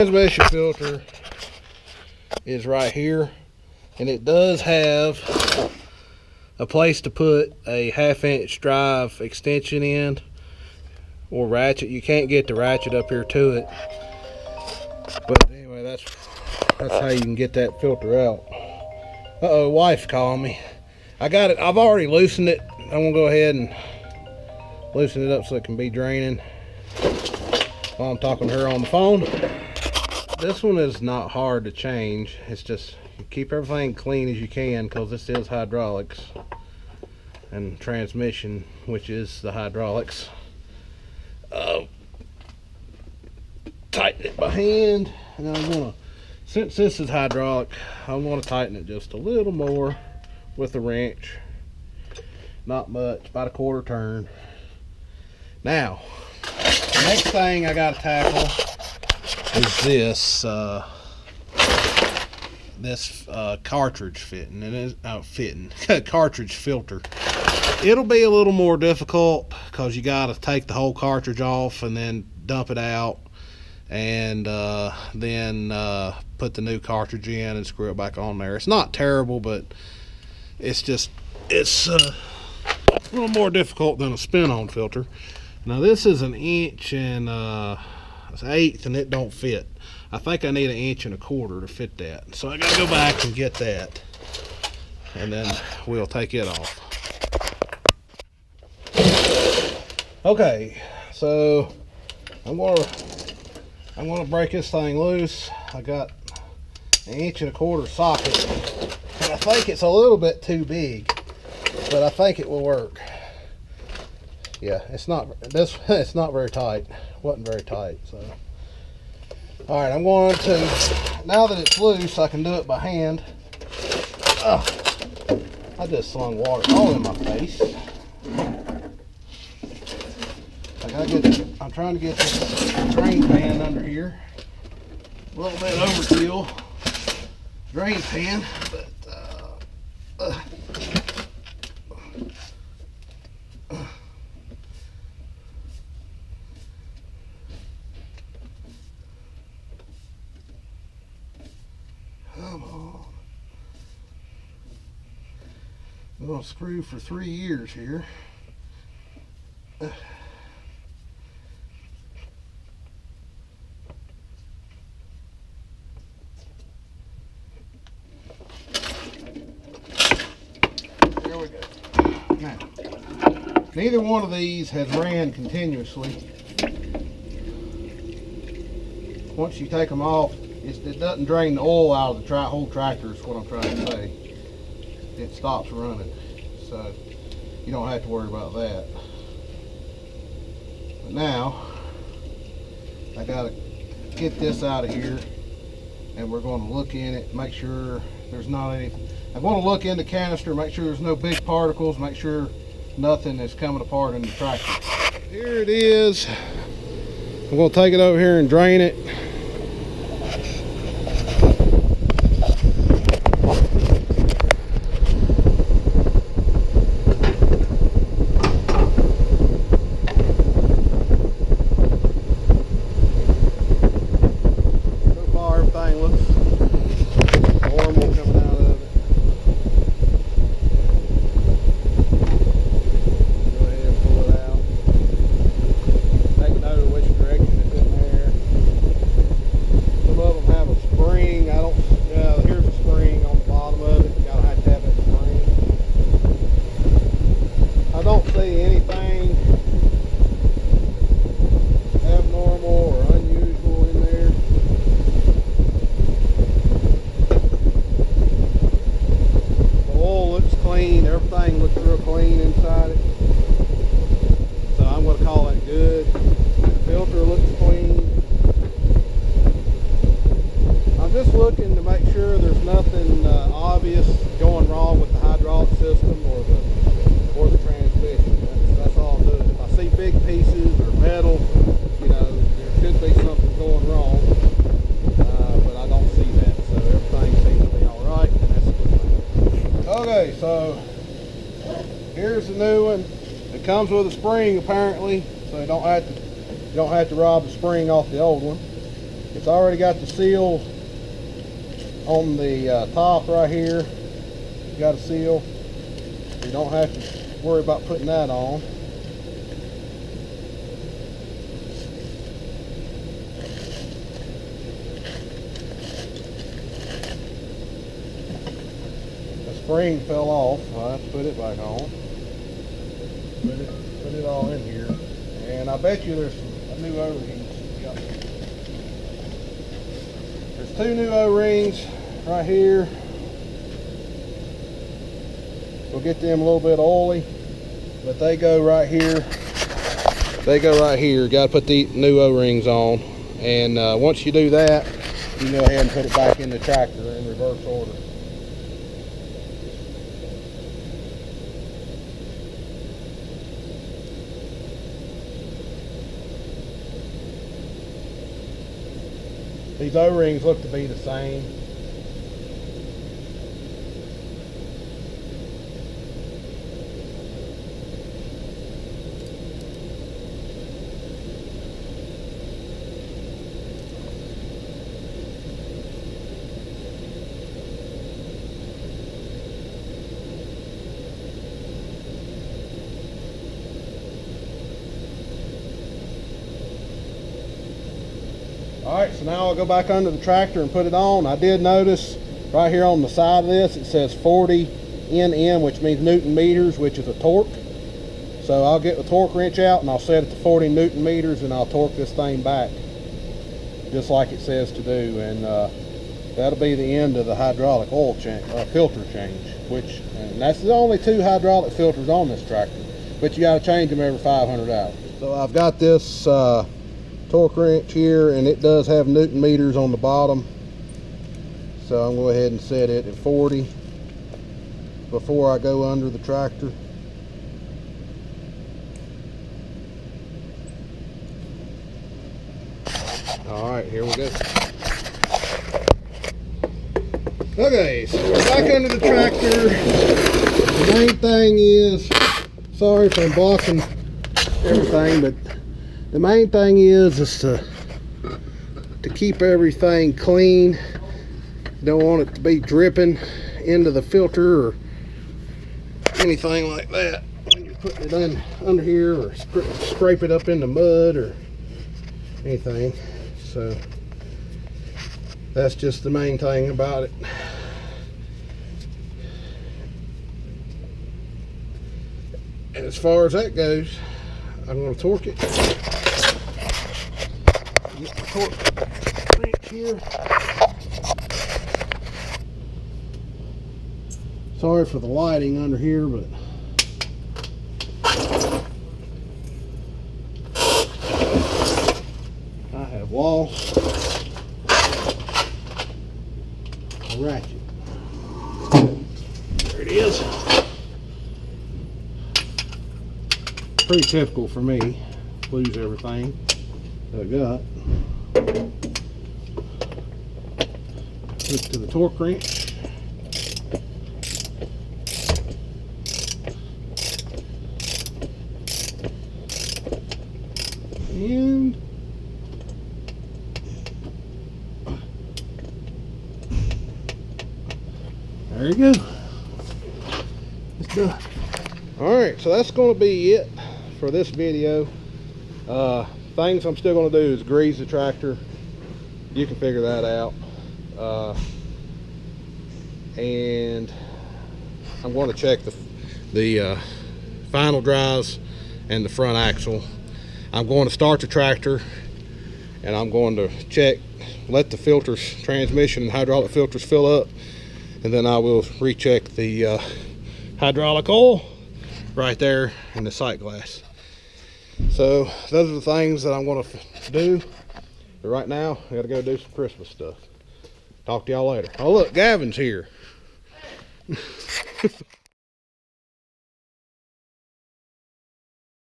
Transmission filter is right here, and it does have a place to put a 1/2 inch drive extension in or ratchet. You can't get the ratchet up here to it, but anyway, that's how you can get that filter out. Uh-oh, wife's calling me. I got it. I've already loosened it. I'm gonna go ahead and loosen it up so it can be draining while I'm talking to her on the phone. This one is not hard to change. It's just you keep everything clean as you can, because this is hydraulics and transmission, which is the hydraulics. Tighten it by hand, and I'm gonna, since this is hydraulic, I'm gonna tighten it just a little more with a wrench. Not much, about 1/4 turn. Now, the next thing I gotta tackle is this cartridge fitting, and it's cartridge filter. It'll be a little more difficult because you got to take the whole cartridge off and then dump it out, and then put the new cartridge in and screw it back on there. It's not terrible, but it's a little more difficult than a spin-on filter. Now this is 1 inch and 1/8, and it don't fit. I think I need 1 1/4 inches to fit that. So I gotta go back and get that, and then we'll take it off. Okay, so I'm gonna break this thing loose. I got 1 1/4 inch socket, and I think it's a little bit too big, but I think it will work. Yeah, it's not very tight. Wasn't very tight. So all right, I'm going to, now that it's loose, I can do it by hand. I just slung water all in my face. I'm trying to get this drain pan under here. A little bit overkill drain pan, but come on. I'm gonna screw for 3 years here. There we go. Now, neither one of these has ran continuously. Once you take them off, it doesn't drain the oil out of the whole tractor, is what I'm trying to say. It stops running, so you don't have to worry about that. But now I gotta get this out of here, and we're going to look in it, make sure there's not any. I'm going to look in the canister, make sure there's no big particles, make sure nothing is coming apart in the tractor. Here it is. I'm going to take it over here and drain it. Okay, so here's the new one. It comes with a spring apparently, so you don't have to rob the spring off the old one. It's already got the seal on the top right here. It's got a seal. You don't have to worry about putting that on. The spring fell off, so I have to put it back on. Put it all in here. And I bet you there's some new O-rings. Yep. There's 2 new O-rings right here. We'll get them a little bit oily, but they go right here. They go right here. Got to put the new O-rings on, and once you do that, you can go ahead and put it back in the tractor in reverse order. These O-rings look to be the same. Alright, so now I'll go back under the tractor and put it on. I did notice right here on the side of this it says 40 Nm, which means Newton meters, which is a torque. So I'll get the torque wrench out and I'll set it to 40 Newton meters and I'll torque this thing back just like it says to do, and that'll be the end of the hydraulic oil change, filter change, and that's the only 2 hydraulic filters on this tractor, but you got to change them every 500 hours. So I've got this torque wrench here, and it does have Newton meters on the bottom, so I'm going to go ahead and set it at 40 before I go under the tractor. Alright, here we go. Okay, so we're back under the tractor. The main thing is, sorry if I'm blocking everything, but the main thing is to keep everything clean. You don't want it to be dripping into the filter or anything like that when you're putting it under here, or scrape it up in the mud or anything. So that's just the main thing about it. And as far as that goes, I'm going to torque it. Get the torque wrench here. Sorry for the lighting under here, but I have lost a ratchet. There it is. Pretty typical for me, lose everything that I got. Hook to the torque wrench. And there you go. It's done. Alright, so that's going to be it for this video. Things I'm still going to do is grease the tractor. You can figure that out. And I'm going to check the final drives and the front axle. I'm going to start the tractor and I'm going to let the filters, transmission and hydraulic filters fill up, and then I will recheck the hydraulic oil right there in the sight glass. So those are the things that I'm going to do. But right now, I got to go do some Christmas stuff. Talk to y'all later. Oh look, Gavin's here.